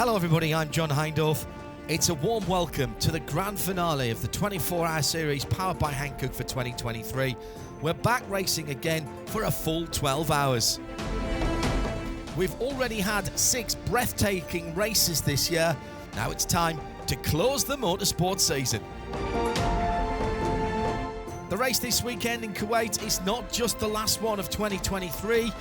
Hello everybody, I'm John Hindorf. It's a warm welcome to the grand finale of the 24-hour series powered by Hankook for 2023. We're back racing again for a full 12 hours. We've already had 6 breathtaking races this year. Now it's time to close the motorsport season. The race this weekend in Kuwait is not just the last one of 2023.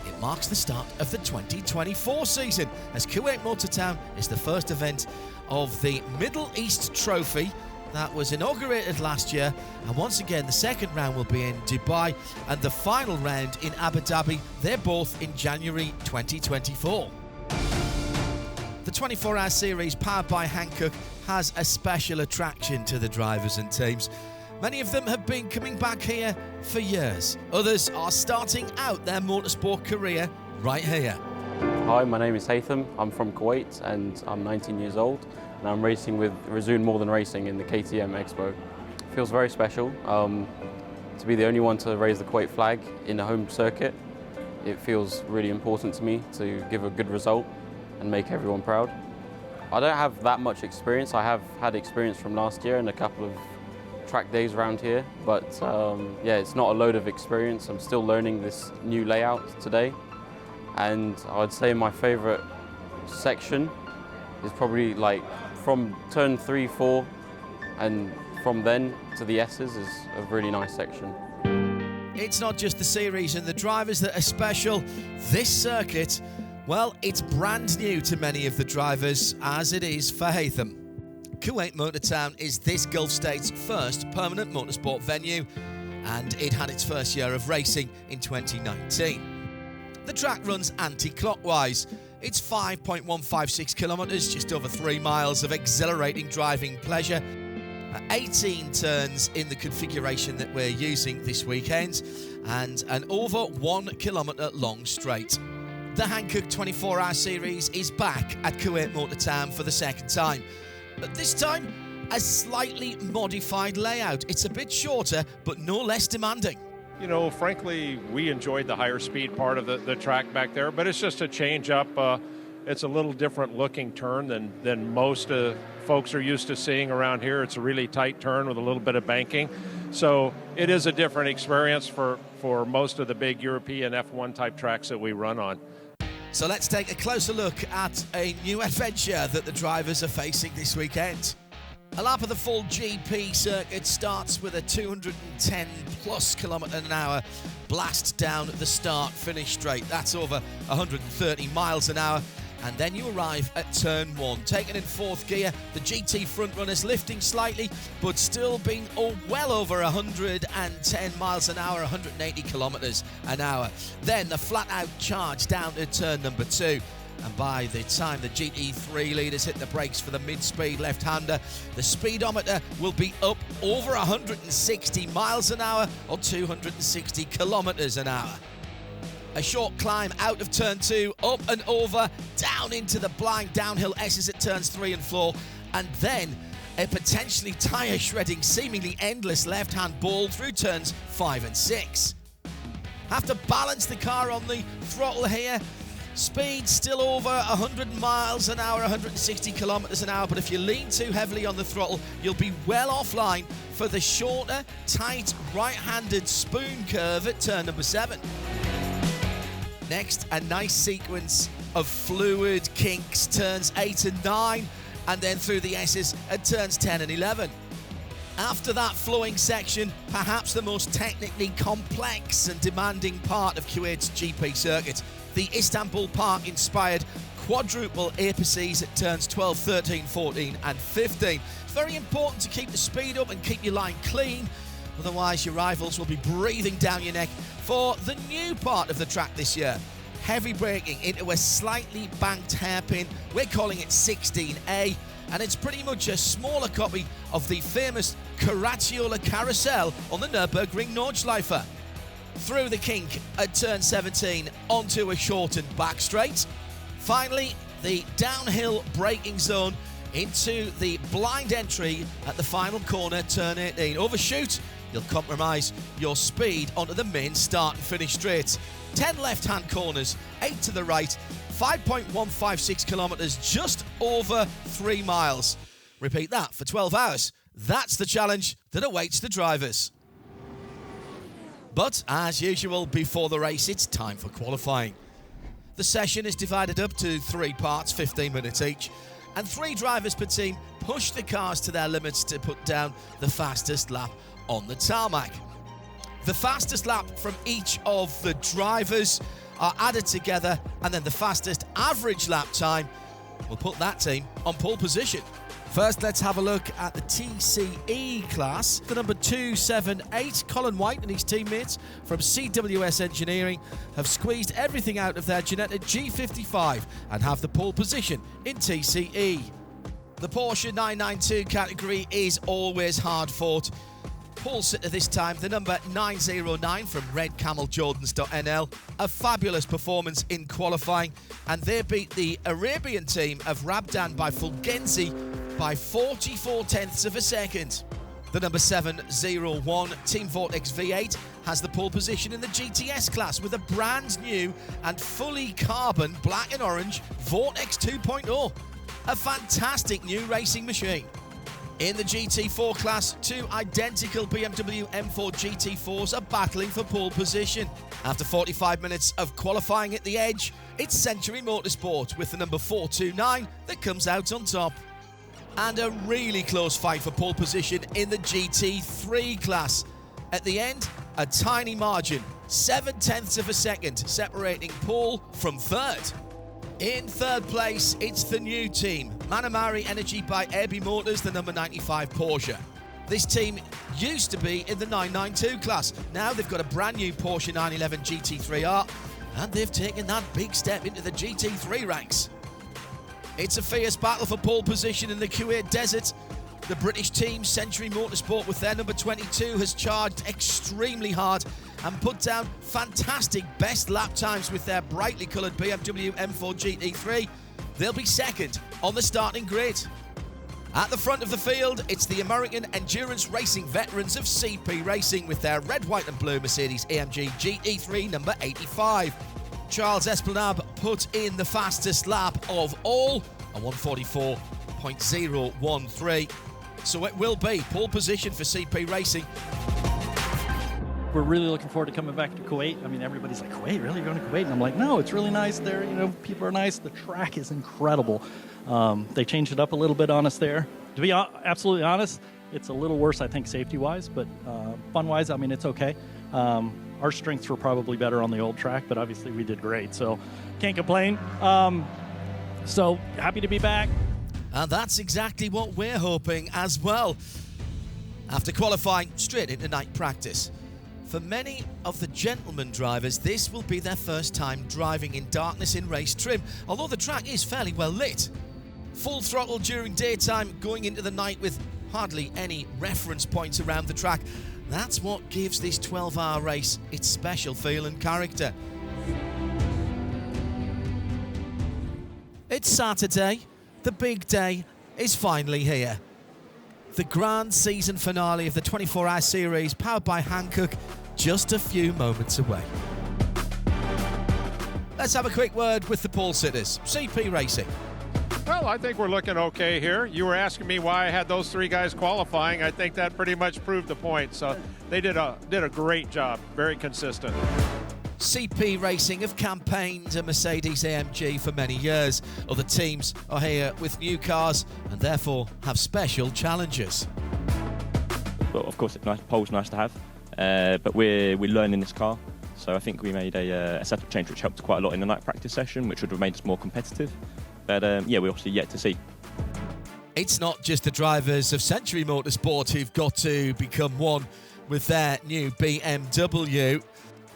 It marks the start of the 2024 season, as Kuwait Motor Town is the first event of the Middle East Trophy that was inaugurated last year, and once again the second round will be in Dubai and the final round in Abu Dhabi. They're both in January 2024. The 24-hour series powered by Hankook has a special attraction to the drivers and teams. Many of them have been coming back here for years. Others are starting out their motorsport career right here. Hi, my name is Haytham. I'm from Kuwait and I'm 19 years old, and I'm racing with Razoon More Than Racing in the KTM Expo. It feels very special to be the only one to raise the Kuwait flag in a home circuit. It feels really important to me to give a good result and make everyone proud. I don't have that much experience. I have had experience from last year and a couple of track days around here, but yeah, it's not a load of experience. I'm still learning this new layout today, and I would say my favorite section is probably like from turn 3, 4, and from then to the S's is a really nice section. It's not just the series and the drivers that are special. This circuit, well, it's brand new to many of the drivers, as it is for Haytham. Kuwait Motor Town is this Gulf state's first permanent motorsport venue, and it had its first year of racing in 2019. The track runs anti-clockwise. It's 5.156 kilometres, just over 3 miles of exhilarating driving pleasure. 18 turns in the configuration that we're using this weekend, and an over 1 kilometre long straight. The Hankook 24-hour series is back at Kuwait Motor Town for the second time. But this time, a slightly modified layout. It's a bit shorter, but no less demanding. You know, frankly, we enjoyed the higher speed part of the track back there, but it's just a change up. It's a little different looking turn than most folks are used to seeing around here. It's a really tight turn with a little bit of banking. So it is a different experience for most of the big European F1 type tracks that we run on. So let's take a closer look at a new adventure that the drivers are facing this weekend. A lap of the full GP circuit starts with a 210 plus km/h blast down the start-finish straight. That's over 130 miles an hour. And then you arrive at turn 1. Taken in 4th gear, the GT front runners lifting slightly, but still being well over 110 miles an hour, 180 kilometers an hour. Then the flat-out charge down to turn number 2. And by the time the GT3 leaders hit the brakes for the mid-speed left-hander, the speedometer will be up over 160 miles an hour or 260 kilometers an hour. A short climb out of turn 2, up and over, down into the blind downhill S's at turns 3 and 4, and then a potentially tyre-shredding, seemingly endless left-hand ball through turns 5 and 6. Have to balance the car on the throttle here. Speed still over 100 miles an hour, 160 kilometers an hour, but if you lean too heavily on the throttle, you'll be well offline for the shorter, tight, right-handed spoon curve at turn number 7. Next, a nice sequence of fluid kinks, turns 8 and 9, and then through the S's at turns 10 and 11. After that flowing section, perhaps the most technically complex and demanding part of Kuwait's GP circuit, the Istanbul Park-inspired quadruple apices at turns 12, 13, 14 and 15. It's very important to keep the speed up and keep your line clean, otherwise your rivals will be breathing down your neck for the new part of the track this year. Heavy braking into a slightly banked hairpin. We're calling it 16A, and it's pretty much a smaller copy of the famous Caracciolo carousel on the Nürburgring Nordschleife. Through the kink at turn 17 onto a shortened back straight. Finally, the downhill braking zone into the blind entry at the final corner, turn 18. Overshoot, you'll compromise your speed onto the main start and finish straight. 10 left-hand corners, 8 to the right, 5.156 kilometres, just over 3 miles. Repeat that for 12 hours. That's the challenge that awaits the drivers. But, as usual, before the race, it's time for qualifying. The session is divided up to 3 parts, 15 minutes each, and 3 drivers per team push the cars to their limits to put down the fastest lap on the tarmac. The fastest lap from each of the drivers are added together, and then the fastest average lap time will put that team on pole position. First, let's have a look at the TCE class. The number 278, Colin White and his teammates from CWS Engineering have squeezed everything out of their Ginetta G55 and have the pole position in TCE. The Porsche 992 category is always hard fought. Pole sitter this time, the number 909 from Red Camel Jordans.nl. A fabulous performance in qualifying, and they beat the Arabian team of Rabdan by Fulgenzi by 44 tenths of a second. The number 701 Team Vortex V8 has the pole position in the GTS class with a brand new and fully carbon black and orange Vortex 2.0. A fantastic new racing machine. In the GT4 class, 2 identical BMW M4 GT4s are battling for pole position. After 45 minutes of qualifying at the edge, it's Century Motorsport with the number 429 that comes out on top. And a really close fight for pole position in the GT3 class. At the end, a tiny margin, 7 tenths of a second, separating pole from third. In third place, it's the new team, Manamari Energy by Airby Motors, the number 95 Porsche. This team used to be in the 992 class. Now they've got a brand new Porsche 911 GT3R, and they've taken that big step into the GT3 ranks. It's a fierce battle for pole position in the Kuwait desert. The British team, Century Motorsport, with their number 22, has charged extremely hard and put down fantastic best lap times with their brightly coloured BMW M4 GT3. They'll be second on the starting grid. At the front of the field, it's the American endurance racing veterans of CP Racing with their red, white and blue Mercedes AMG GT3 number 85. Charles Esplanade put in the fastest lap of all, a 1:44.013. So it will be pole position for CP Racing. We're really looking forward to coming back to Kuwait. I mean, everybody's like, Kuwait, really? You're going to Kuwait? And I'm like, no, it's really nice there. You know, people are nice. The track is incredible. They changed it up a little bit on us there. To be absolutely honest, it's a little worse, I think, safety-wise, but fun-wise, I mean, it's okay. Our strengths were probably better on the old track, but obviously we did great, so can't complain. So happy to be back. And that's exactly what we're hoping as well. After qualifying, straight into night practice. For many of the gentlemen drivers, this will be their first time driving in darkness in race trim, although the track is fairly well lit. Full throttle during daytime, going into the night with hardly any reference points around the track. That's what gives this 12-hour race its special feel and character. It's Saturday. The big day is finally here. The grand season finale of the 24-hour series, powered by Hankook, just a few moments away. Let's have a quick word with the pole sitters. CP Racing. Well, I think we're looking okay here. You were asking me why I had those 3 guys qualifying. I think that pretty much proved the point. So they did a great job, very consistent. CP Racing have campaigned a Mercedes AMG for many years. Other teams are here with new cars and therefore have special challenges. Well, of course, pole's nice to have, but we're learning this car. So I think we made a setup change which helped quite a lot in the night practice session, which would have made us more competitive. But yeah, we're obviously yet to see. It's not just the drivers of Century Motorsport who've got to become one with their new BMW.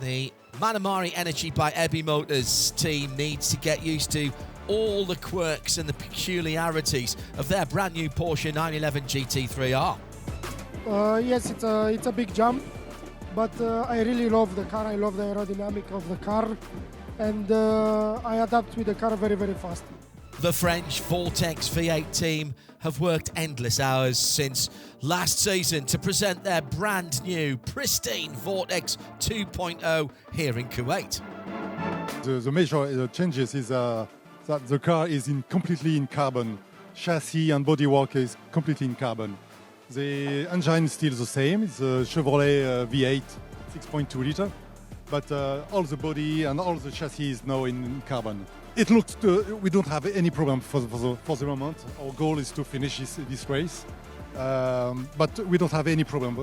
The Manamari Energy by Airby Motors team needs to get used to all the quirks and the peculiarities of their brand new Porsche 911 GT3R. Yes, it's a big jump, but I really love the car. I love the aerodynamic of the car, and I adapt with the car very, very fast. The French Vortex V8 team have worked endless hours since last season to present their brand new, pristine Vortex 2.0 here in Kuwait. The major changes is that the car is completely in carbon. Chassis and bodywork is completely in carbon. The engine is still the same. It's a Chevrolet V8 6.2 liter, but all the body and all the chassis is now in carbon. It looks we don't have any problem for the moment. Our goal is to finish this race, but we don't have any problem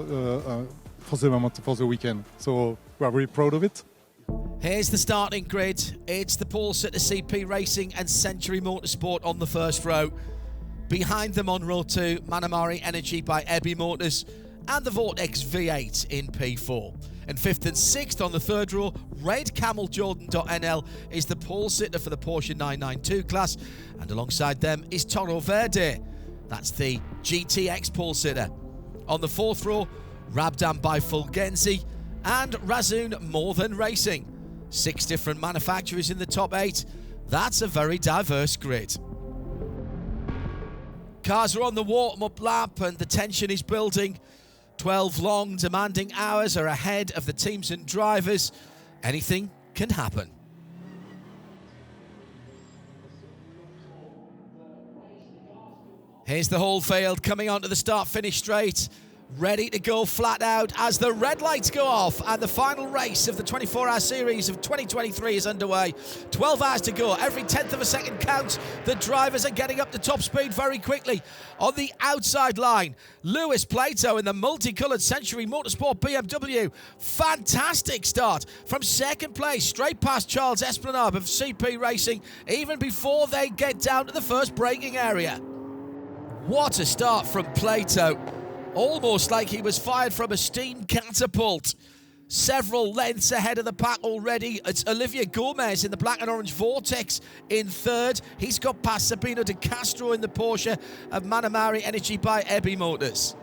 for the moment, for the weekend. So we are very proud of it. Here's the starting grid. It's the pole sitter CP Racing and Century Motorsport on the first row. Behind them on row 2, Manamari Energy by Ebby Motors and the Vortex V8 in P4. And 5th and 6th on the third row, Red Camel Jordan.nl is the pole sitter for the Porsche 992 class, and alongside them is Toro Verde. That's the GTX pole sitter. On the fourth row, Rabdan by Fulgenzi and Razzoon More Than Racing. 6 different manufacturers in the top 8. That's a very diverse grid. Cars are on the warm-up lap and the tension is building. 12 long, demanding hours are ahead of the teams and drivers. Anything can happen. Here's the whole field coming onto the start-finish straight. Ready to go flat out as the red lights go off and the final race of the 24-hour series of 2023 is underway. 12 hours to go. Every 10th of a second counts. The drivers are getting up to top speed very quickly. On the outside line, Lewis Plato in the multicoloured Century Motorsport BMW. Fantastic start from second place straight past Charles Esplanade of CP Racing even before they get down to the first braking area. What a start from Plato. Almost like he was fired from a steam catapult. Several lengths ahead of the pack already. It's Olivier Gomez in the black and orange Vortex in third. He's got past Sabino de Castro in the Porsche of Manamari Energy by Ebby Motors.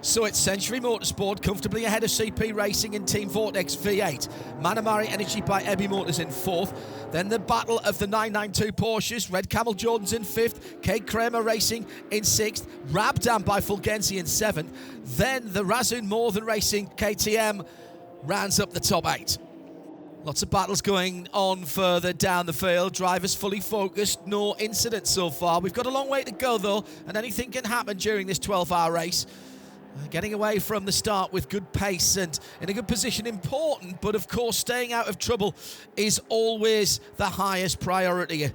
So it's Century Motorsport comfortably ahead of CP Racing in Team Vortex V8. Manamari Energy by Ebby Motors in fourth. Then the battle of the 992 Porsches. Red Camel Jordans in fifth. Kate Kramer Racing in sixth. Rabdan by Fulgenzi in seventh. Then the Razzoon More Than Racing KTM rounds up the top 8. Lots of battles going on further down the field. Drivers fully focused. No incidents so far. We've got a long way to go though, and anything can happen during this 12-hour race. Getting away from the start with good pace and in a good position, important, but of course staying out of trouble is always the highest priority.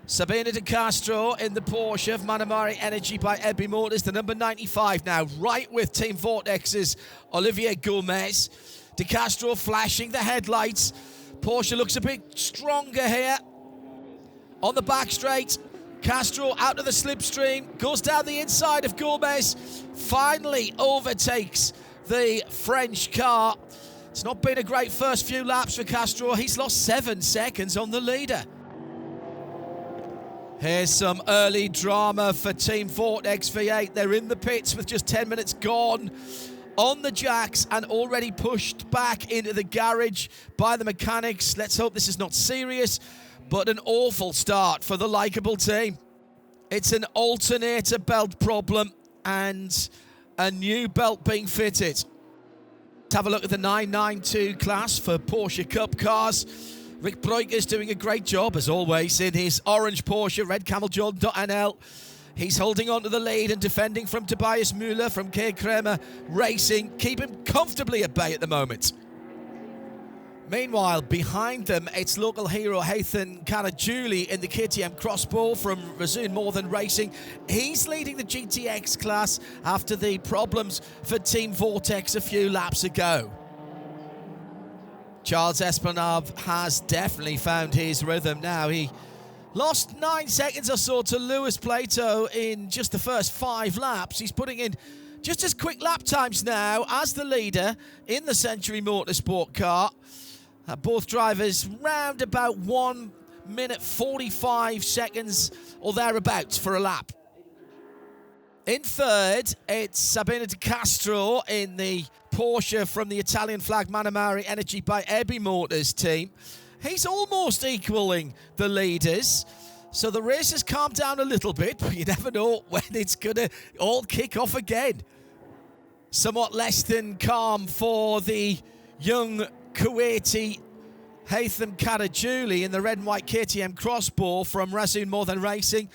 Sabina de Castro in the Porsche of Manamari Energy by Ebby Motors, the number 95 now, right with Team Vortex's Olivier Gomez. De Castro flashing the headlights. Porsche looks a bit stronger here. On the back straight, Castro out of the slipstream, goes down the inside of Gomez, finally overtakes the French car. It's not been a great first few laps for Castro. He's lost 7 seconds on the leader. Here's some early drama for Team Vortex V8. They're in the pits with just 10 minutes gone on the jacks and already pushed back into the garage by the mechanics. Let's hope this is not serious, but an awful start for the likeable team. It's an alternator belt problem and a new belt being fitted. Let's have a look at the 992 class for Porsche Cup cars. Rick Breuker's doing a great job, as always, in his orange Porsche, Red Camel Jordan.nl. He's holding on to the lead and defending from Tobias Müller from K. Kramer Racing, keeping comfortably at bay at the moment. Meanwhile, behind them, it's local hero Haythan Karajuli in the KTM Crossbow from Razzoon More Than Racing. He's leading the GTX class after the problems for Team Vortex a few laps ago. Charles Esplanade has definitely found his rhythm now. He lost 9 seconds or so to Lewis Plato in just the first 5 laps. He's putting in just as quick lap times now as the leader in the Century Motorsport car. Both drivers round about 1 minute 45 seconds or thereabouts for a lap. In third, it's Sabina de Castro in the Porsche from the Italian flag Manamari Energy by Ebby Motors team. He's almost equaling the leaders. So the race has calmed down a little bit, but you never know when it's going to all kick off again. Somewhat less than calm for the young Kuwaiti Haytham Karajuly in the red and white KTM crossbow from Razzoon More Than Racing.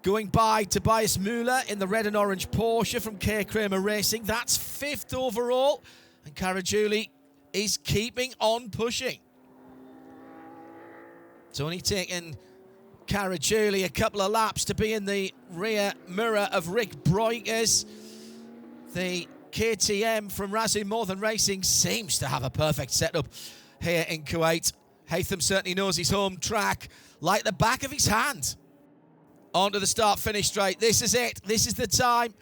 Going by Tobias Müller in the red and orange Porsche from K Kramer Racing. That's 5th overall. And Karajuly is keeping on pushing. It's only taken Karajuly a couple of laps to be in the rear mirror of Rick Breukers. The KTM from Razzoon More Than Racing seems to have a perfect setup here in Kuwait. Haytham certainly knows his home track like the back of his hand. On to the start-finish straight. This is it. This is the time.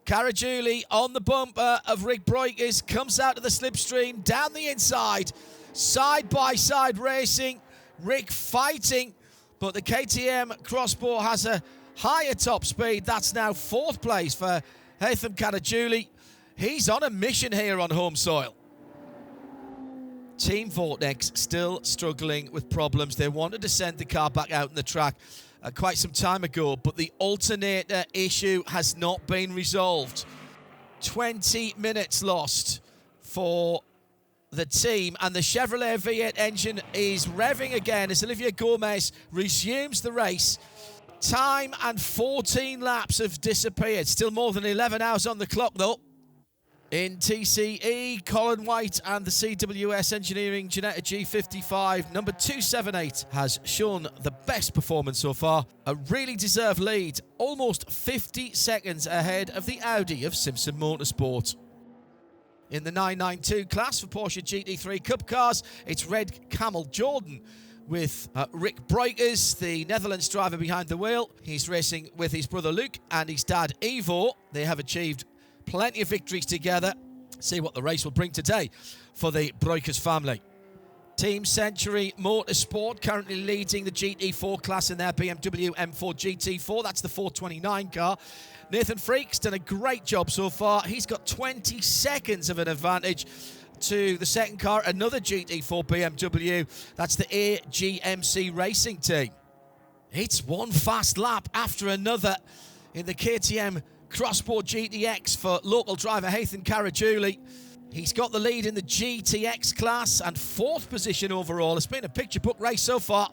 Karajuly on the bumper of Rick Breukers, comes out of the slipstream, down the inside, side-by-side racing. Rick fighting, but the KTM crossbow has a higher top speed. That's now 4th place for Haytham Karajuly. He's on a mission here on home soil. Team Vortex still struggling with problems. They wanted to send the car back out on the track quite some time ago, but the alternator issue has not been resolved. 20 minutes lost for the team, and the Chevrolet V8 engine is revving again as Olivier Gomez resumes the race. Time and 14 laps have disappeared. Still more than 11 hours on the clock, though. In TCE, Colin White and the CWS Engineering Ginetta G55, number 278, has shown the best performance so far. A really deserved lead, almost 50 seconds ahead of the Audi of Simpson Motorsport. In the 992 class for Porsche GT3 Cup cars, it's Red Camel Jordan with Rick Breukers, the Netherlands driver behind the wheel. He's racing with his brother Luke and his dad Ivo. They have achieved plenty of victories together. See what the race will bring today for the Breukers family. Team Century Motorsport currently leading the GT4 class in their BMW M4 GT4. That's the 429 car. Nathan Freak's done a great job so far. He's got 20 seconds of an advantage to the second car, another GT4 BMW. That's the AGMC Racing team. It's one fast lap after another in the KTM Crossbow GTX for local driver Haytham Karajuly. He's got the lead in the GTX class and 4th position overall. It's been a picture book race so far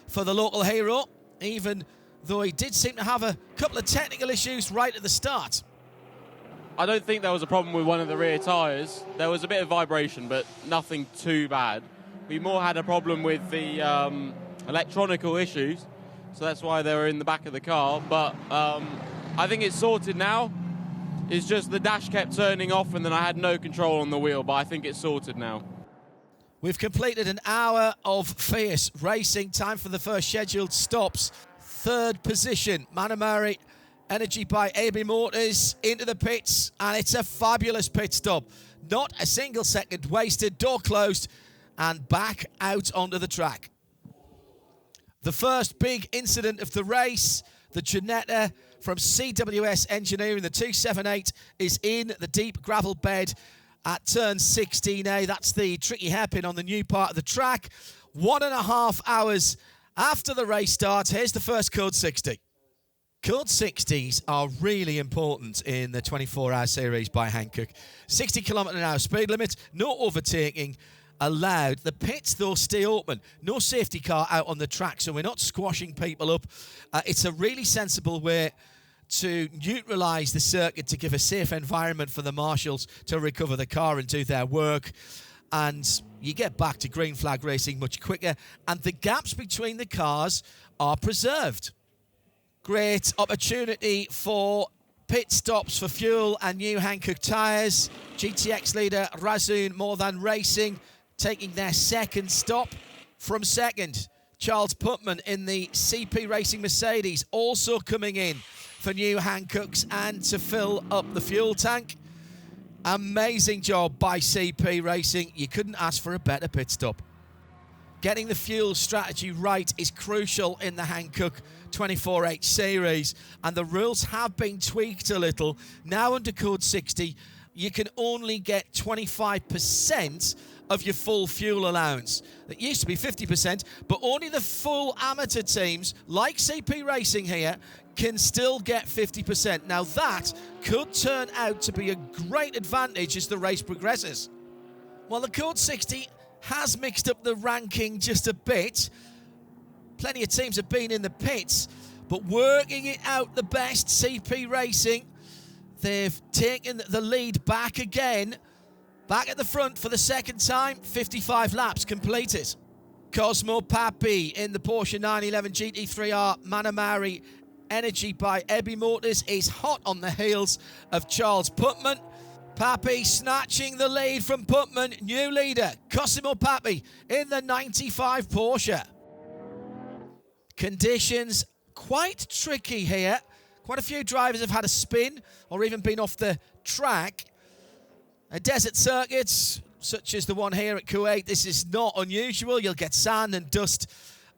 for the local hero, even though he did seem to have a couple of technical issues right at the start. I don't think there was a problem with one of the rear tyres. There was a bit of vibration, but nothing too bad. We more had a problem with the electronical issues, so that's why they were in the back of the car. But I think it's sorted now. It's just the dash kept turning off and then I had no control on the wheel, but I think it's sorted now. We've completed an hour of fierce racing. Time for the first scheduled stops. 3rd position, Manamari Energy by AB Motors into the pits, and it's a fabulous pit stop. Not a single second wasted, door closed, and back out onto the track. The first big incident of the race, the Ginetta from CWS Engineering, the 278, is in the deep gravel bed at turn 16A. That's the tricky hairpin on the new part of the track. 1.5 hours after the race starts, here's the first Code 60. Code 60s are really important in the 24-hour series by Hankook. 60 km/h speed limit, no overtaking allowed. The pits, though, stay open. No safety car out on the track, so we're not squashing people up. It's a really sensible way to neutralise the circuit, to give a safe environment for the marshals to recover the car and do their work. And you get back to green flag racing much quicker, and the gaps between the cars are preserved. Great opportunity for pit stops for fuel and new Hankook tyres. GTX leader Razzoon More Than Racing taking their 2nd stop. From 2nd, Charles Putman in the CP Racing Mercedes, also coming in for new Hankooks and to fill up the fuel tank. Amazing job by CP Racing. You couldn't ask for a better pit stop. Getting the fuel strategy right is crucial in the Hankook 24H series, and the rules have been tweaked a little. Now under Code 60, you can only get 25% of your full fuel allowance. It used to be 50%, but only the full amateur teams, like CP Racing here, can still get 50%. Now that could turn out to be a great advantage as the race progresses. Well, the Code 60 has mixed up the ranking just a bit. Plenty of teams have been in the pits, but working it out the best, CP Racing. They've taken the lead back again, back at the front for the second time, 55 laps completed. Cosmo Papi in the Porsche 911 GT3R Manamari Energy by Ebby Motors is hot on the heels of Charles Putman. Papi snatching the lead from Putman, new leader, Cosimo Papi in the 95 Porsche. Conditions quite tricky here. Quite a few drivers have had a spin or even been off the track. A desert circuits, such as the one here at Kuwait, this is not unusual. You'll get sand and dust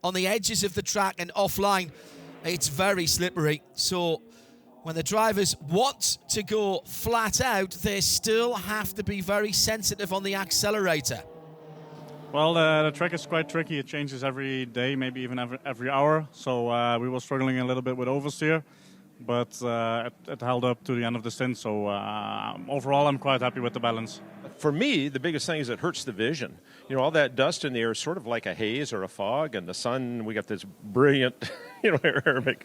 on the edges of the track, and offline it's very slippery. So when the drivers want to go flat out, they still have to be very sensitive on the accelerator. Well, the track is quite tricky. It changes every day, maybe even every hour. So we were struggling a little bit with oversteer, but it held up to the end of the stint. So overall, I'm quite happy with the balance. For me, the biggest thing is it hurts the vision. You know, all that dust in the air is sort of like a haze or a fog, and the sun, we got this brilliant, Arabic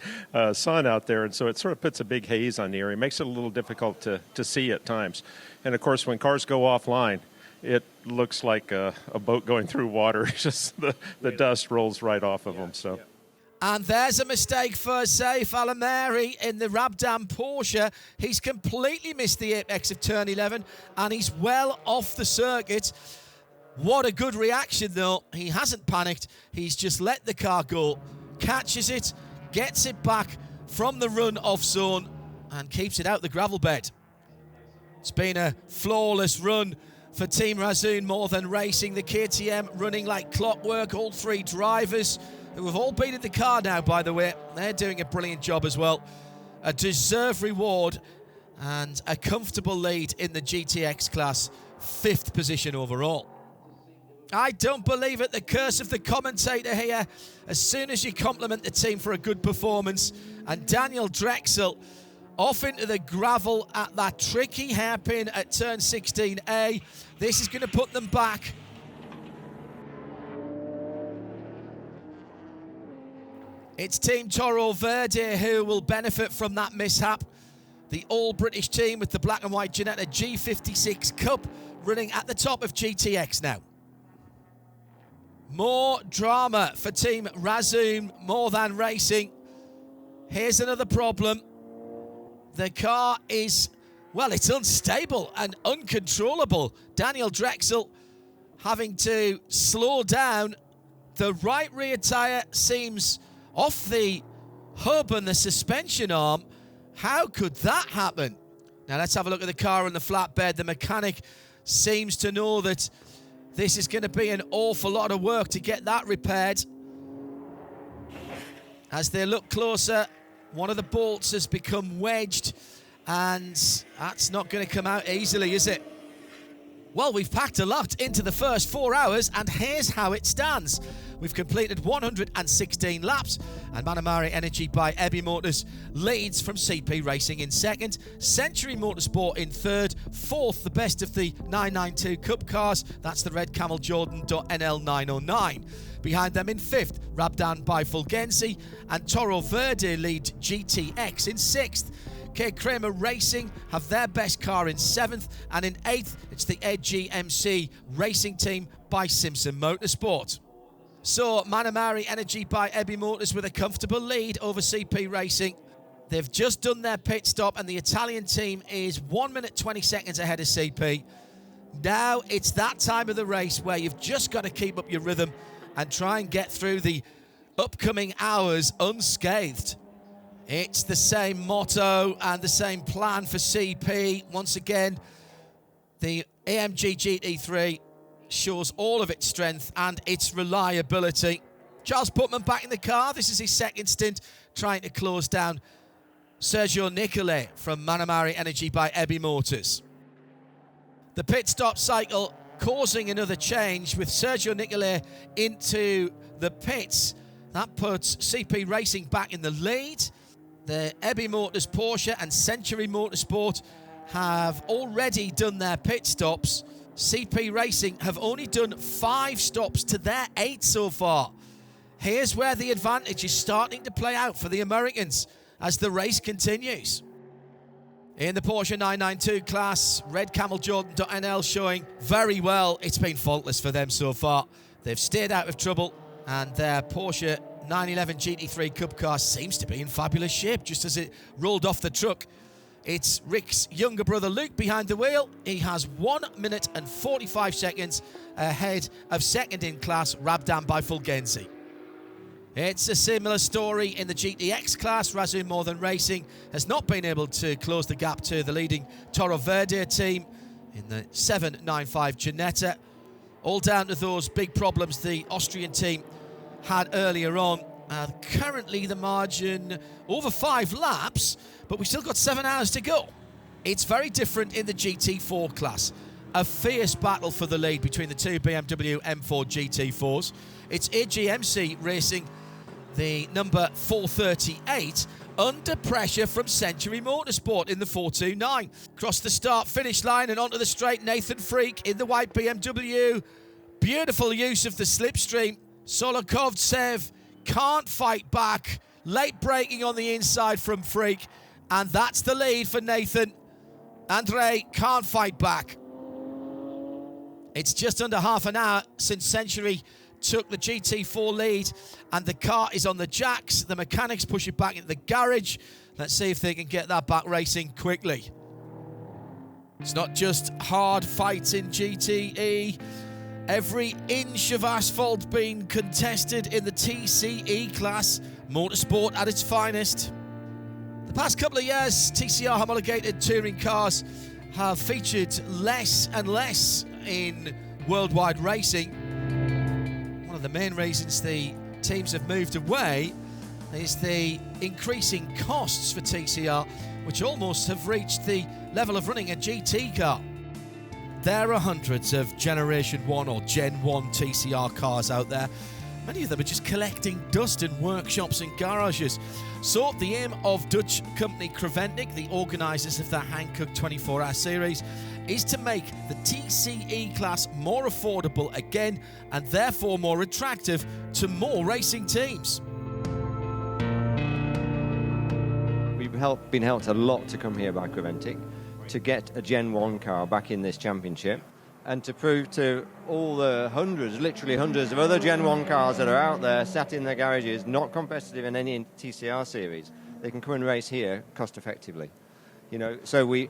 sun out there, and so it sort of puts a big haze on the area. It makes it a little difficult to see at times. And of course, when cars go offline, it looks like a boat going through water. It's just the dust rolls right off of them. So. And there's a mistake for Saif Alameri in the Rabdan Porsche. He's completely missed the apex of turn 11, and he's well off the circuit. What a good reaction, though. He hasn't panicked. He's just let the car go, catches it, gets it back from the run-off zone, and keeps it out the gravel bed. It's been a flawless run for Team Razzoon More Than Racing. The KTM running like clockwork. All three drivers, who have all been in the car now, by the way, they're doing a brilliant job as well. A deserved reward and a comfortable lead in the GTX class, 5th position overall. I don't believe it, the curse of the commentator here. As soon as you compliment the team for a good performance, and Daniel Drexel off into the gravel at that tricky hairpin at turn 16A. This is going to put them back. It's Team Toro Verde who will benefit from that mishap. The all-British team with the black and white Ginetta G56 Cup running at the top of GTX now. More drama for Team Razzoon More Than Racing. Here's another problem. The car is, well, it's unstable and uncontrollable. Daniel Drexel having to slow down. The right rear tyre seems off the hub and the suspension arm. How could that happen? Now let's have a look at the car and the flatbed. The mechanic seems to know that this is going to be an awful lot of work to get that repaired. As they look closer, one of the bolts has become wedged, and that's not going to come out easily, is it? Well, we've packed a lot into the first 4 hours, and here's how it stands. We've completed 116 laps, and Manamari Energy by Ebby Motors leads from CP Racing in second, Century Motorsport in third, fourth, the best of the 992 Cup cars, that's the red Camel Jordan NL 909. Behind them in fifth, Rabdan by Fulgenzi, and Toro Verde lead GTX in sixth. K Kramer Racing have their best car in seventh, and in eighth, it's the EdGMC Racing Team by Simpson Motorsport. So, Manamari Energy by Ebby Motors with a comfortable lead over CP Racing. They've just done their pit stop, and the Italian team is 1 minute 20 seconds ahead of CP. Now it's that time of the race where you've just got to keep up your rhythm and try and get through the upcoming hours unscathed. It's the same motto and the same plan for CP. Once again, the AMG GT3 shows all of its strength and its reliability. Charles Putman back in the car. This is his second stint trying to close down Sergio Nicole from Manamari Energy by Ebby Motors. The pit stop cycle causing another change with Sergio Nicole into the pits. That puts CP Racing back in the lead. The Ebby Motors Porsche and Century Motorsport have already done their pit stops. CP Racing have only done 5 stops to their 8 so far. Here's where the advantage is starting to play out for the Americans as the race continues. In the Porsche 992 class, redcameljordan.nl showing very well. It's been faultless for them so far. They've stayed out of trouble, and their Porsche 911 GT3 Cup car seems to be in fabulous shape just as it rolled off the truck. It's Rick's younger brother Luke behind the wheel. He has 1 minute and 45 seconds ahead of second in class, Rabdan by Fulgenzi. It's a similar story in the GTX class. Razoo More Than Racing has not been able to close the gap to the leading Toro Verde team in the 795 Ginetta. All down to those big problems the Austrian team had earlier on. Currently the margin over 5 laps, but we've still got 7 hours to go. It's very different in the GT4 class. A fierce battle for the lead between the 2 BMW M4 GT4s. It's AGMC racing the number 438 under pressure from Century Motorsport in the 429. Across the start-finish line and onto the straight, Nathan Freak in the white BMW. Beautiful use of the slipstream. Solokovtsev can't fight back. Late braking on the inside from Freak. And that's the lead for Nathan. Andrei can't fight back. It's just under half an hour since Century took the GT4 lead, and the car is on the jacks. The mechanics push it back into the garage. Let's see if they can get that back racing quickly. It's not just hard fights in GTE. Every inch of asphalt being contested in the TCE class. Motorsport at its finest. The past couple of years, TCR homologated touring cars have featured less and less in worldwide racing. One of the main reasons the teams have moved away is the increasing costs for TCR, which almost have reached the level of running a GT car. There are hundreds of Generation 1 or Gen 1 TCR cars out there. Many of them are just collecting dust in workshops and garages. So the aim of Dutch company Creventic, the organisers of the Hankook 24-hour series, is to make the TCE class more affordable again and therefore more attractive to more racing teams. We've been helped a lot to come here by Creventic to get a Gen 1 car back in this championship and to prove to all the hundreds, literally hundreds of other Gen 1 cars that are out there sat in their garages, not competitive in any TCR series, they can come and race here cost effectively. You know, so we've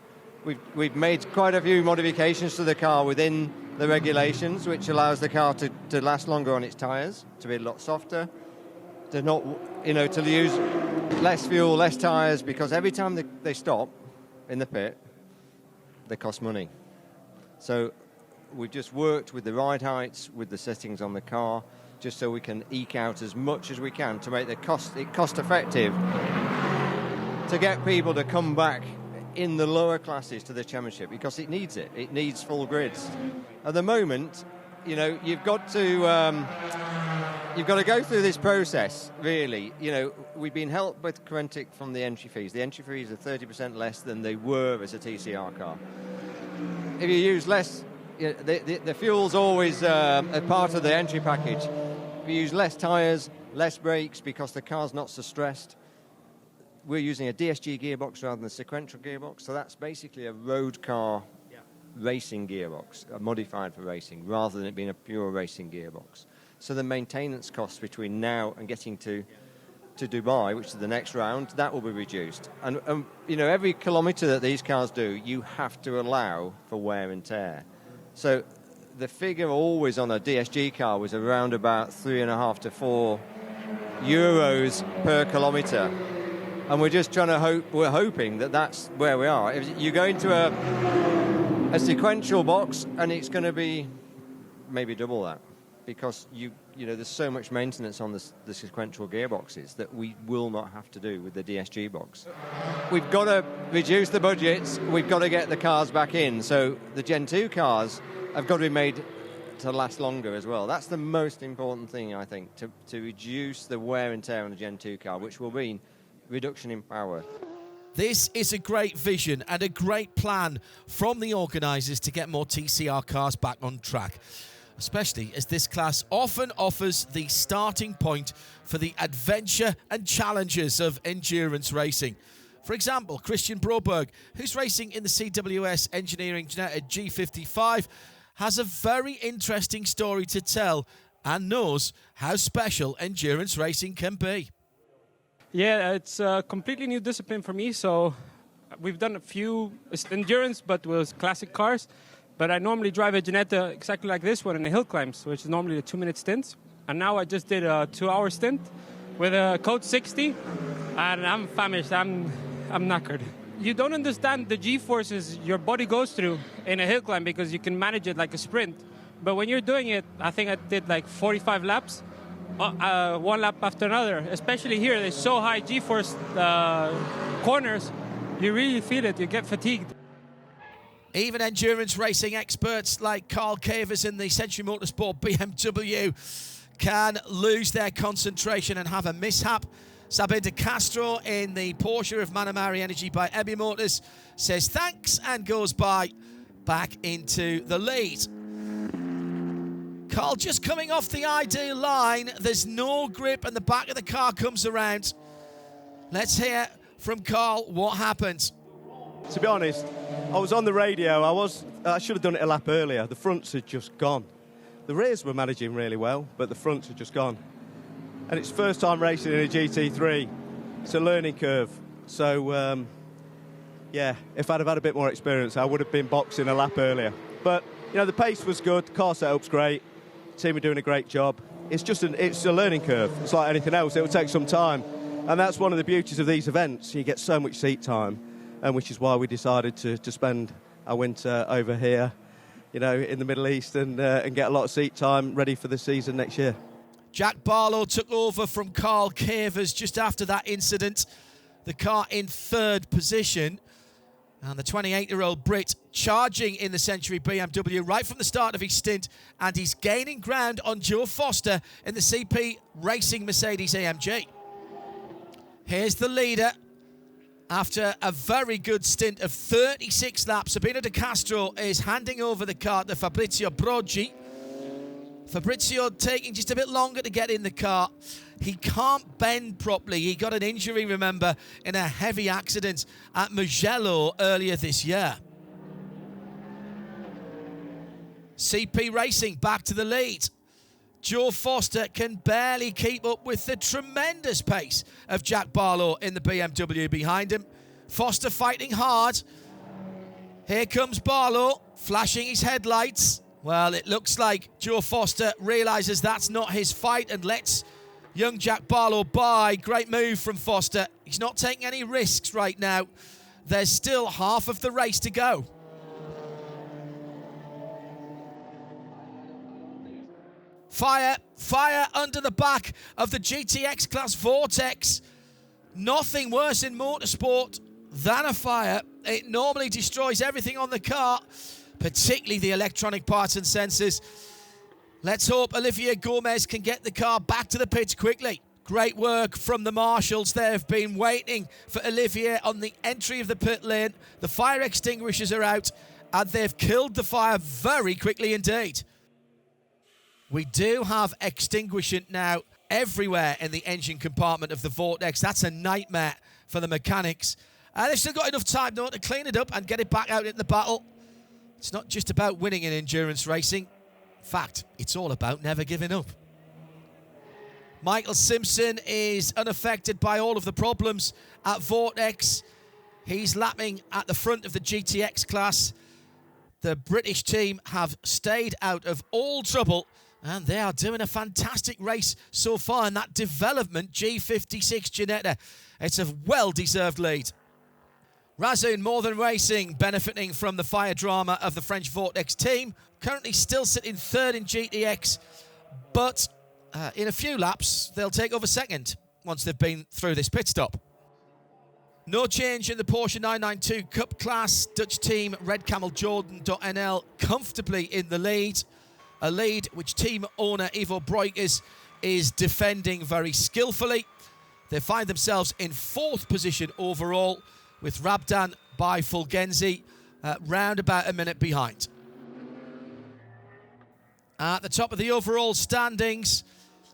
made quite a few modifications to the car within the regulations, which allows the car to last longer on its tyres, to be a lot softer, to not, you know, to use less fuel, less tyres, because every time they stop in the pit, they cost money. So we've just worked with the ride heights, with the settings on the car, just so we can eke out as much as we can to make it cost effective to get people to come back in the lower classes to the championship, because it needs it. It needs full grids. At the moment, you know, you've got to go through this process, really. You know, we've been helped with Creventic from the entry fees. The entry fees are 30% less than they were as a TCR car. If you use less, you know, the fuel's always a part of the entry package. If you use less tyres, less brakes, because the car's not so stressed. We're using a DSG gearbox rather than a sequential gearbox, so that's basically a road car racing gearbox, modified for racing, rather than it being a pure racing gearbox. So the maintenance costs between now and getting to Dubai, which is the next round, that will be reduced. And you know, every kilometre that these cars do, you have to allow for wear and tear. So the figure always on a DSG car was around about 3.5 to 4 euros per kilometre. And we're just trying to we're hoping that that's where we are. If you go into a sequential box, and it's going to be maybe double that, because you know there's so much maintenance on the sequential gearboxes that we will not have to do with the DSG box. We've got to reduce the budgets. We've got to get the cars back in. So the Gen 2 cars have got to be made to last longer as well. That's the most important thing, I think, to reduce the wear and tear on the Gen 2 car, which will mean reduction in power. This is a great vision and a great plan from the organisers to get more TCR cars back on track, especially as this class often offers the starting point for the adventure and challenges of endurance racing. For example, Christian Broberg, who's racing in the CWS Engineering Ginetta G55, has a very interesting story to tell and knows how special endurance racing can be. Yeah, it's a completely new discipline for me. So we've done a few endurance, but with classic cars. But I normally drive a Ginetta exactly like this one in the hill climbs, which is normally a 2-minute stint. And now I just did a 2-hour stint with a code 60, and I'm famished. I'm knackered. You don't understand the G-forces your body goes through in a hill climb because you can manage it like a sprint. But when you're doing it, I think I did like 45 laps, one lap after another. Especially here, there's so high G-force corners, you really feel it, you get fatigued. Even endurance racing experts like Carl Cavers in the Century Motorsport BMW can lose their concentration and have a mishap. Sabine de Castro in the Porsche of Manamari Energy by Ebby Motors says thanks and goes back into the lead. Carl just coming off the ID line. There's no grip and the back of the car comes around. Let's hear from Carl what happened. To be honest, I was on the radio. I should have done it a lap earlier. The fronts had just gone. The rears were managing really well, but the fronts had just gone. And it's first time racing in a GT3. It's a learning curve. So, yeah, if I'd have had a bit more experience, I would have been boxing a lap earlier. But, you know, the pace was good, car setup's great, the team are doing a great job. It's a learning curve. It's like anything else, it will take some time. And that's one of the beauties of these events. You get so much seat time, and which is why we decided to spend our winter over here, you know, in the Middle East and get a lot of seat time ready for the season next year. Jack Barlow took over from Carl Cavers just after that incident. The car in third position. And the 28-year-old Brit charging in the Century BMW right from the start of his stint. And he's gaining ground on Joe Foster in the CP Racing Mercedes AMG. Here's the leader. After a very good stint of 36 laps, Sabino de Castro is handing over the car to Fabrizio Broggi. Fabrizio taking just a bit longer to get in the car. He can't bend properly. He got an injury, remember, in a heavy accident at Mugello earlier this year. CP Racing back to the lead. Joe Foster can barely keep up with the tremendous pace of Jack Barlow in the BMW behind him. Foster fighting hard. Here comes Barlow, flashing his headlights. Well, it looks like Joe Foster realises that's not his fight and lets young Jack Barlow by. Great move from Foster. He's not taking any risks right now. There's still half of the race to go. Fire under the back of the GTX class Vortex. Nothing worse in motorsport than a fire. It normally destroys everything on the car, particularly the electronic parts and sensors. Let's hope Olivier Gomez can get the car back to the pits quickly. Great work from the marshals. They have been waiting for Olivier on the entry of the pit lane. The fire extinguishers are out, and they've killed the fire very quickly indeed. We do have extinguishing now everywhere in the engine compartment of the Vortex. That's a nightmare for the mechanics. They've still got enough time, though, to clean it up and get it back out into the battle. It's not just about winning in endurance racing. In fact, it's all about never giving up. Michael Simpson is unaffected by all of the problems at Vortex. He's lapping at the front of the GTX class. The British team have stayed out of all trouble, and they are doing a fantastic race so far in that development G56 Ginetta. It's a well-deserved lead. Razoon More Than Racing benefiting from the fire drama of the French Vortex team. Currently still sitting third in GTX, but in a few laps they'll take over second once they've been through this pit stop. No change in the Porsche 992 Cup class. Dutch team Red Camel Jordan.nl comfortably in the lead. A lead which team owner Ivo Breukers is defending very skillfully. They find themselves in fourth position overall. with Rabdan by Fulgenzi round about a minute behind. At the top of the overall standings,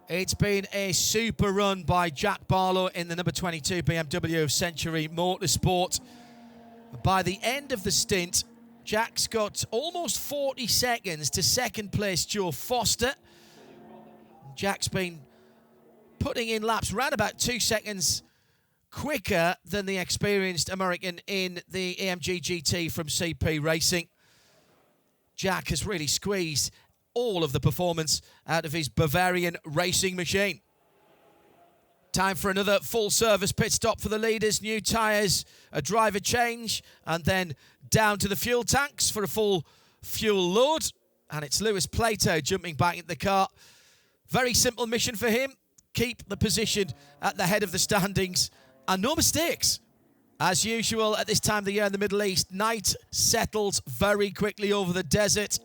it's been a super run by Jack Barlow in the number 22 BMW Century Motorsport. By the end of the stint, Jack's got almost 40 seconds to second place Joe Foster. Jack's been putting in laps around about 2 seconds quicker than the experienced American in the AMG GT from CP Racing. Jack has really squeezed all of the performance out of his Bavarian racing machine. Time for another full service pit stop for the leaders. New tyres, a driver change, and then down to the fuel tanks for a full fuel load. And it's Lewis Plato jumping back into the car. Very simple mission for him. Keep the position at the head of the standings and no mistakes. As usual at this time of the year in the Middle East, night settles very quickly over the desert.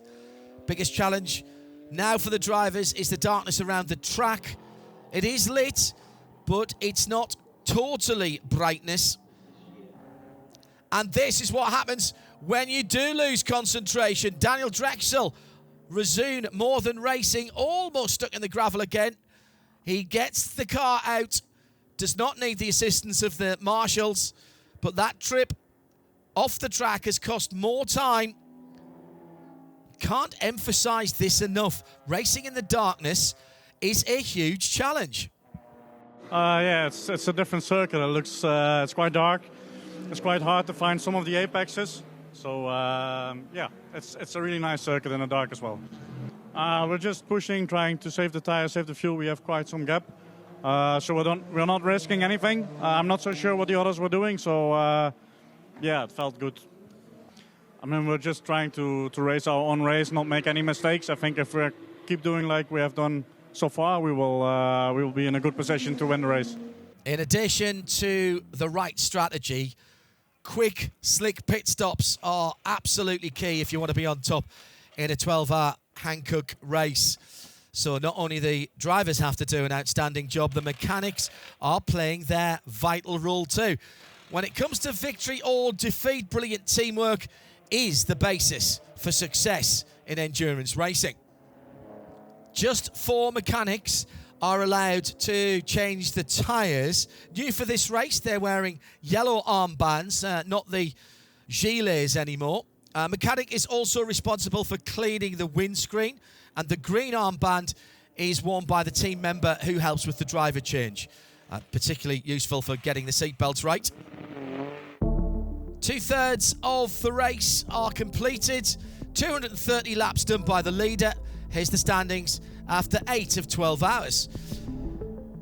Biggest challenge now for the drivers is the darkness around the track. It is lit, but it's not totally brightness. And this is what happens when you do lose concentration. Daniel Drexel, Resoon More Than Racing, almost stuck in the gravel again. He gets the car out, does not need the assistance of the marshals, but that trip off the track has cost more time. Can't emphasize this enough. Racing in the darkness is a huge challenge. Yeah, it's a different circuit. It looks it's quite dark. It's quite hard to find some of the apexes. So yeah, it's a really nice circuit in the dark as well. We're just pushing, trying to save the tires, save the fuel. We have quite some gap, so we're not risking anything. I'm not so sure what the others were doing. So yeah, it felt good. I mean, we're just trying to race our own race, not make any mistakes. I think if we keep doing like we have done so far, we will be in a good position to win the race. In addition to the right strategy, quick, slick pit stops are absolutely key if you want to be on top in a 12-hour Hankook race. So not only the drivers have to do an outstanding job, the mechanics are playing their vital role too. When it comes to victory or defeat, brilliant teamwork is the basis for success in endurance racing. Just 4 mechanics are allowed to change the tyres. New for this race, they're wearing yellow armbands, not the gilets anymore. Mechanic is also responsible for cleaning the windscreen, and the green armband is worn by the team member who helps with the driver change. Particularly useful for getting the seatbelts right. 2/3 of the race are completed. 230 laps done by the leader. Here's the standings after 8 of 12 hours.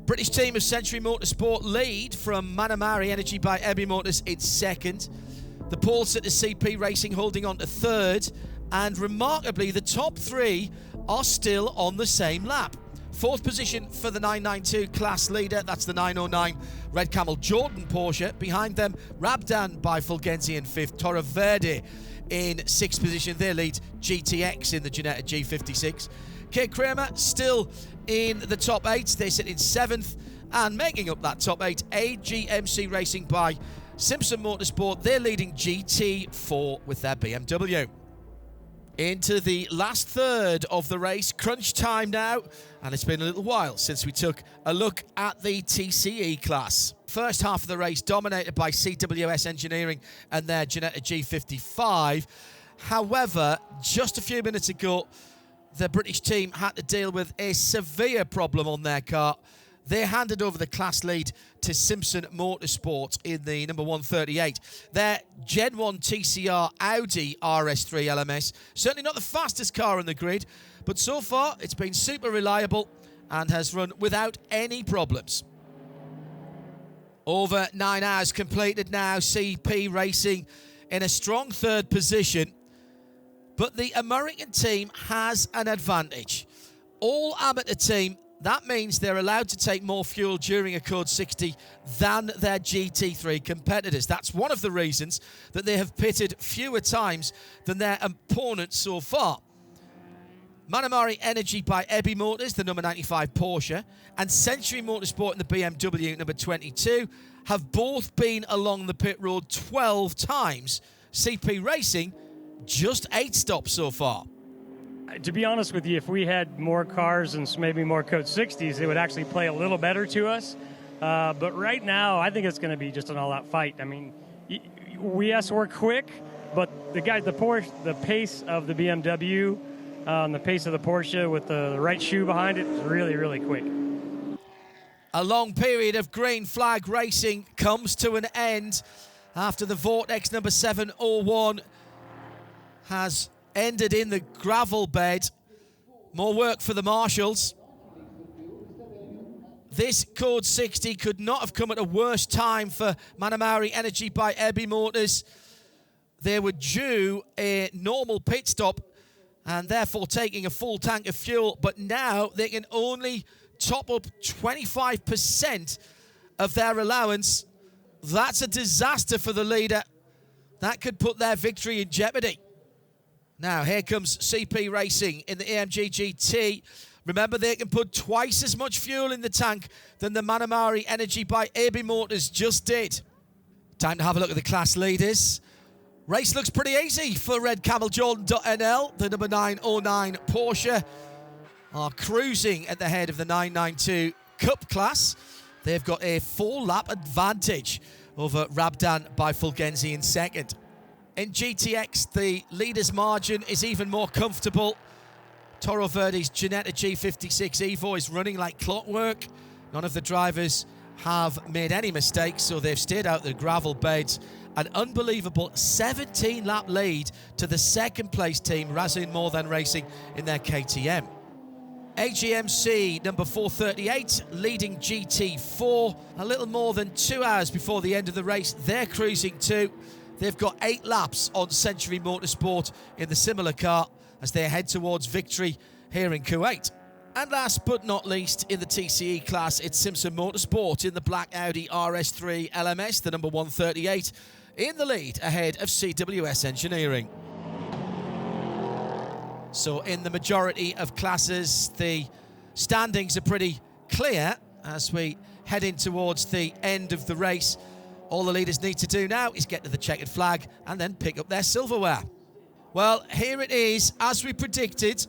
British team of Century Motorsport lead from Manamari Energy by Ebi Motors in second. The pole sitter CP Racing holding on to third. And remarkably, the top 3 are still on the same lap. 4th position for the 992 class leader. That's the 909 Red Camel Jordan Porsche. Behind them, Rabdan by Fulgenzi in 5th. Torre Verde in 6th position. Their lead GTX in the Ginetta G56. Kay Kramer still in the top 8. They sit in 7th. And making up that top 8, AGMC Racing by Simpson Motorsport. They're leading GT4 with their BMW. Into the last third of the race, crunch time now, and it's been a little while since we took a look at the TCE class. First half of the race dominated by CWS Engineering and their Ginetta G55. However, just a few minutes ago, the British team had to deal with a severe problem on their car. They handed over the class lead to Simpson Motorsport in the number 138. Their Gen 1 TCR Audi RS3 LMS, certainly not the fastest car on the grid, but so far it's been super reliable and has run without any problems. Over 9 hours completed now, CP Racing in a strong 3rd position, but the American team has an advantage. All amateur team, that means they're allowed to take more fuel during a Code 60 than their GT3 competitors. That's one of the reasons that they have pitted fewer times than their opponents so far. Manamari Energy by Ebby Motors, the number 95 Porsche, and Century Motorsport in the BMW number 22 have both been along the pit road 12 times. CP Racing, just 8 stops so far. To be honest with you, if we had more cars and maybe more Code 60s, it would actually play a little better to us. But right now, I think it's going to be just an all-out fight. I mean, we're quick, but the pace of the BMW, the pace of the Porsche with the right shoe behind it is really, really quick. A long period of green flag racing comes to an end after the Vortex number 701 has ended in the gravel bed. More work for the marshals. This Code 60 could not have come at a worse time for Manamari Energy by Ebby Motors. They were due a normal pit stop and therefore taking a full tank of fuel, but now they can only top up 25% of their allowance. That's a disaster for the leader. That could put their victory in jeopardy. Now, here comes CP Racing in the AMG GT. Remember, they can put twice as much fuel in the tank than the Manamari Energy by Ebby Motors just did. Time to have a look at the class leaders. Race looks pretty easy for Red Camel Jordan.nl. The number 909 Porsche are cruising at the head of the 992 Cup class. They've got a 4-lap advantage over Rabdan by Fulgenzi in second. In GTX, the leader's margin is even more comfortable. Toro Verde's Ginetta G56 Evo is running like clockwork. None of the drivers have made any mistakes, so they've stayed out the gravel beds. An unbelievable 17-lap lead to the second-place team, Razin More Than Racing, in their KTM. AGMC number 438 leading GT4 a little more than 2 hours before the end of the race. They're cruising too. They've got 8 laps on Century Motorsport in the similar car as they head towards victory here in Kuwait. And last but not least, in the TCE class, it's Simpson Motorsport in the black Audi RS3 LMS, the number 138, in the lead ahead of CWS Engineering. So in the majority of classes, the standings are pretty clear as we head in towards the end of the race. All the leaders need to do now is get to the checkered flag and then pick up their silverware. Well, here it is, as we predicted.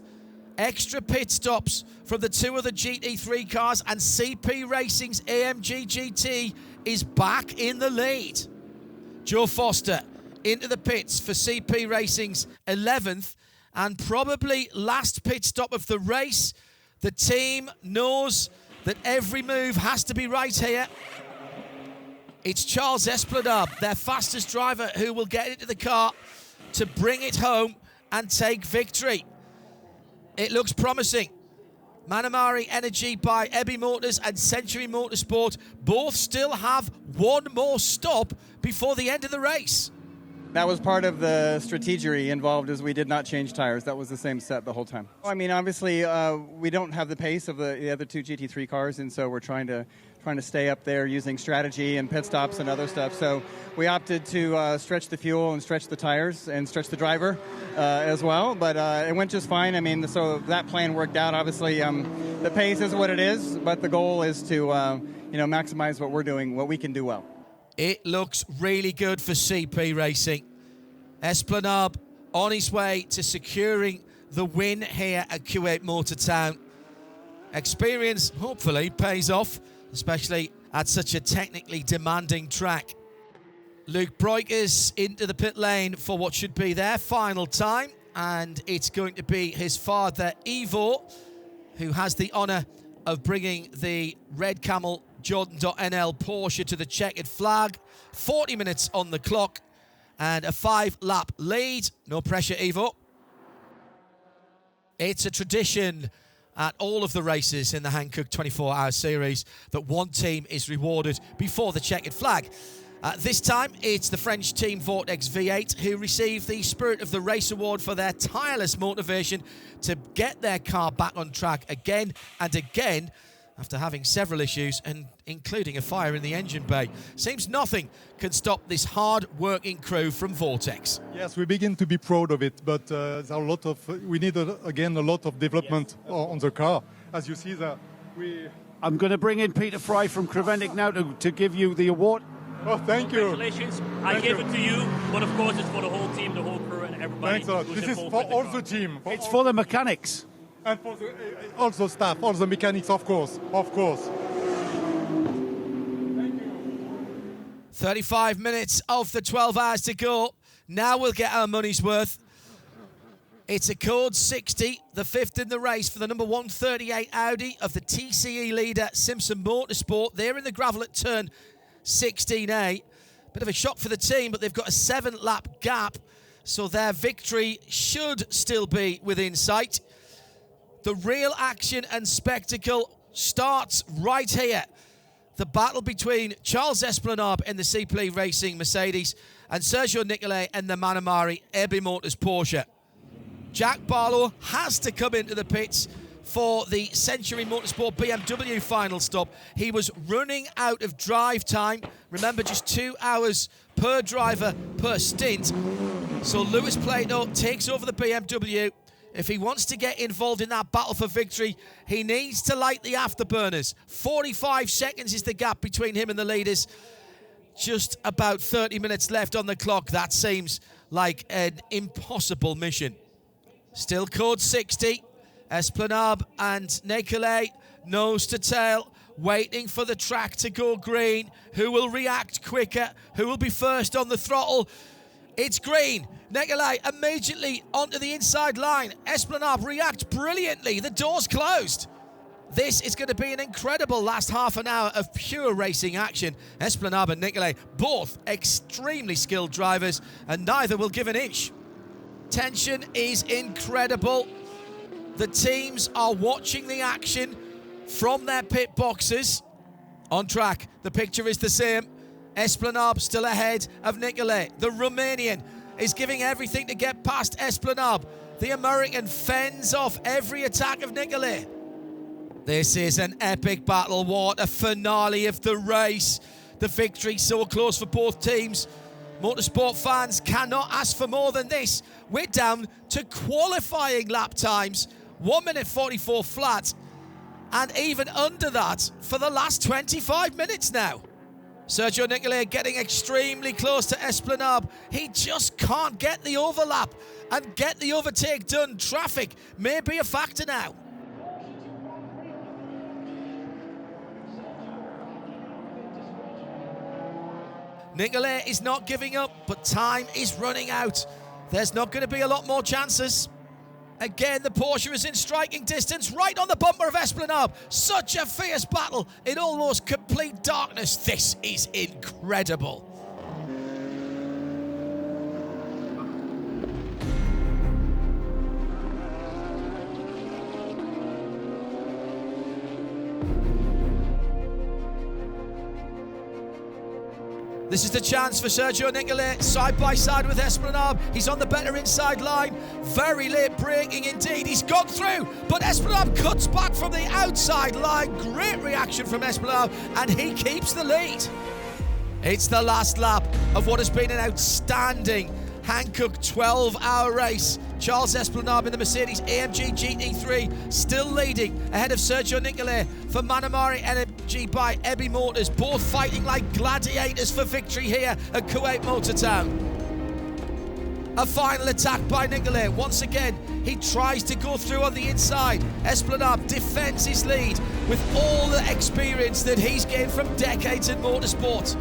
Extra pit stops from the 2 other GT3 cars, and CP Racing's AMG GT is back in the lead. Joe Foster into the pits for CP Racing's 11th and probably last pit stop of the race. The team knows that every move has to be right here. It's Charles Esplanade, their fastest driver, who will get into the car to bring it home and take victory. It looks promising. Manamari Energy by Ebby Motors and Century Motorsport both still have one more stop before the end of the race. That was part of the strategy involved, as we did not change tires. That was the same set the whole time. I mean, obviously, we don't have the pace of the other 2 GT3 cars, and so we're trying to stay up there using strategy and pit stops and other stuff. So we opted to stretch the fuel and stretch the tires and stretch the driver as well. But it went just fine. I mean, so that plan worked out. Obviously, the pace is what it is, but the goal is to maximize what we're doing, what we can do well. It looks really good for CP Racing. Esplanade on his way to securing the win here at Kuwait Motor Town. Experience hopefully pays off, especially at such a technically demanding track. Luke Breukers into the pit lane for what should be their final time, and it's going to be his father Ivo, who has the honour of bringing the Red Camel Jordan.nl Porsche to the checkered flag. 40 minutes on the clock and a 5-lap lead. No pressure, Ivo. It's a tradition at all of the races in the Hankook 24-hour series that one team is rewarded before the checkered flag. This time, it's the French team Vortex V8 who received the Spirit of the Race Award for their tireless motivation to get their car back on track again and again. after having several issues, and including a fire in the engine bay. Seems nothing can stop this hard-working crew from Vortex. Yes, we begin to be proud of it, but there's a lot of, we need, again, a lot of development on the car. As you see, I'm going to bring in Peter Fry from Creventic now to give you the award. Oh, thank you. Congratulations. I give it to you, but of course it's for the whole team, the whole crew, and everybody. Thanks a lot. This is for all the team. It's for the mechanics. And for the, also staff, all the mechanics, of course. Of course. 35 minutes of the 12 hours to go. Now we'll get our money's worth. It's a code 60, the fifth in the race for the number 138 Audi of the TCE leader Simpson Motorsport. They're in the gravel at turn 16A. Bit of a shock for the team, but they've got a 7-lap gap, so their victory should still be within sight. The real action and spectacle starts right here. The battle between Charles Esplanade in the CP Racing Mercedes and Sergio Nicolai and the Manamari Abbey Motors Porsche. Jack Barlow has to come into the pits for the Century Motorsport BMW final stop. He was running out of drive time. Remember, just 2 hours per driver per stint. So Lewis Plato takes over the BMW. If he wants to get involved in that battle for victory, he needs to light the afterburners. 45 seconds is the gap between him and the leaders. Just about 30 minutes left on the clock. That seems like an impossible mission. Still code 60. Esplanade and Nicolai, nose to tail, waiting for the track to go green. Who will react quicker? Who will be first on the throttle? It's green. Nicolai immediately onto the inside line. Esplanade react brilliantly. The door's closed. This is going to be an incredible last half an hour of pure racing action. Esplanade and Nicolai, both extremely skilled drivers, and neither will give an inch. Tension is incredible. The teams are watching the action from their pit boxes. On track, the picture is the same. Esplanade still ahead of Nicolai. The Romanian is giving everything to get past Esplanade. The American fends off every attack of Nicolai. This is an epic battle. What a finale of the race. The victory so close for both teams. Motorsport fans cannot ask for more than this. We're down to qualifying lap times. 1 minute 44 flat. And even under that for the last 25 minutes now. Sergio Nicolai getting extremely close to Esplanade. He just can't get the overlap and get the overtake done. Traffic may be a factor now. Nicolai is not giving up, but time is running out. There's not going to be a lot more chances. Again, the Porsche is in striking distance, right on the bumper of Esplanade. Such a fierce battle in almost complete darkness. This is incredible. This is the chance for Sergio Nicolai, side by side with Esplanade. He's on the better inside line. Very late braking indeed. He's gone through, but Esplanade cuts back from the outside line. Great reaction from Esplanade, and he keeps the lead. It's the last lap of what has been an outstanding Hankook 12-hour race. Charles Esplanade in the Mercedes AMG GT3 still leading ahead of Sergio Nicolai for Manamari Energy by Abbey Motors, both fighting like gladiators for victory here at Kuwait Motor Town. A final attack by Nicolai. Once again, he tries to go through on the inside. Esplanade defends his lead with all the experience that he's gained from decades in motorsport.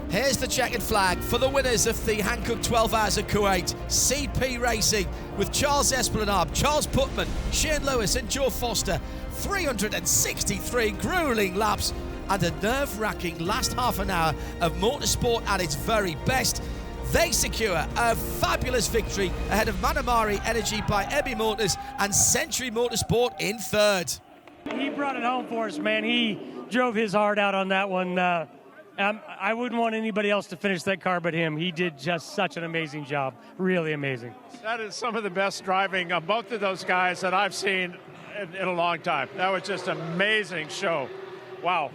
Here's the checkered flag for the winners of the Hankook 12 Hours at Kuwait. CP Racing with Charles Esplanade, Charles Putman, Shane Lewis and Joe Foster. 363 grueling laps and a nerve-wracking last half an hour of motorsport at its very best. They secure a fabulous victory ahead of Manamari Energy by Abbey Motors and Century Motorsport in third. He brought it home for us, man. He drove his heart out on that one. I wouldn't want anybody else to finish that car but him. He did just such an amazing job. Really amazing. That is some of the best driving of both of those guys that I've seen in a long time. That was just an amazing show. Wow.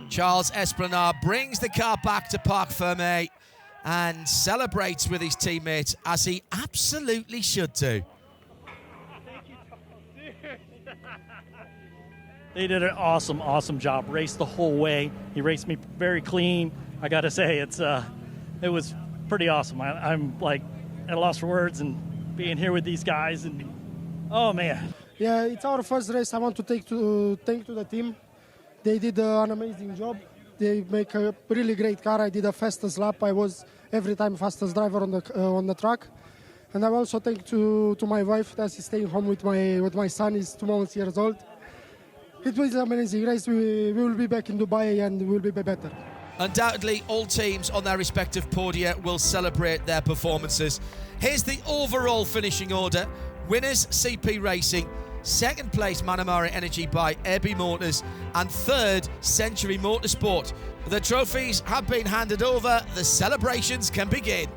Charles Esplanade brings the car back to Parc Fermé and celebrates with his teammates, as he absolutely should do. They did an awesome, awesome job. Raced the whole way. He raced me very clean. I got to say, it was pretty awesome. I'm like at a loss for words, and being here with these guys, and oh man. Yeah, it's our first race. I want to thank to the team. They did an amazing job. They make a really great car. I did the fastest lap. I was every time fastest driver on the track. And I also thank to my wife that is staying home with my son. He's 2 years old. It was an amazing race. We will be back in Dubai and we'll be better. Undoubtedly, all teams on their respective podia will celebrate their performances. Here's the overall finishing order. Winners, CP Racing. Second place, Manamara Energy by Abbey Motors. And third, Century Motorsport. The trophies have been handed over. The celebrations can begin.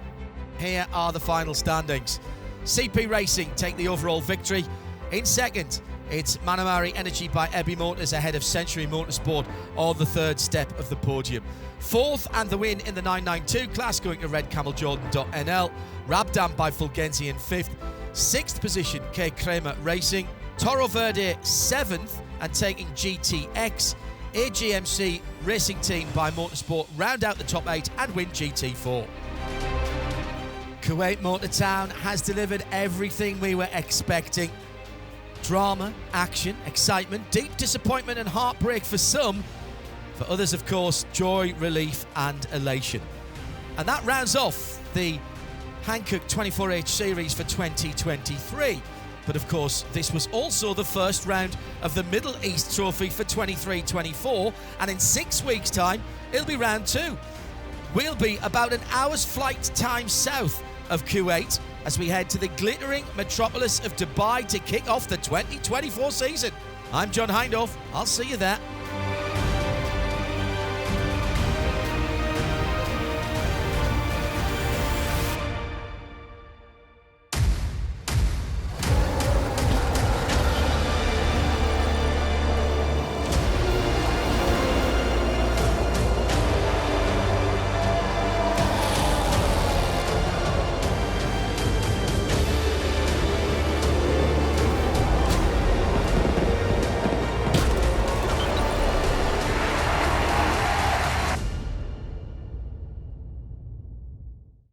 Here are the final standings. CP Racing take the overall victory. In second, it's Manamari Energy by Abbey Motors ahead of Century Motorsport on the third step of the podium. Fourth, and the win in the 992 class going to redcameljordan.nl. Rabdam by Fulgenzi in fifth. Sixth position, K Kramer Racing. Toro Verde seventh, and taking GTX. AGMC Racing Team by Motorsport round out the top 8 and win GT4. Kuwait Motor Town has delivered everything we were expecting. Drama, action, excitement, deep disappointment and heartbreak for some. For others, of course, joy, relief and elation. And that rounds off the Hankook 24H Series for 2023. But of course, this was also the first round of the Middle East Trophy for 23-24, and in 6 weeks' time, it'll be round 2. We'll be about an hour's flight time south of Kuwait as we head to the glittering metropolis of Dubai to kick off the 2024 season. I'm John Hindhaugh. I'll see you there.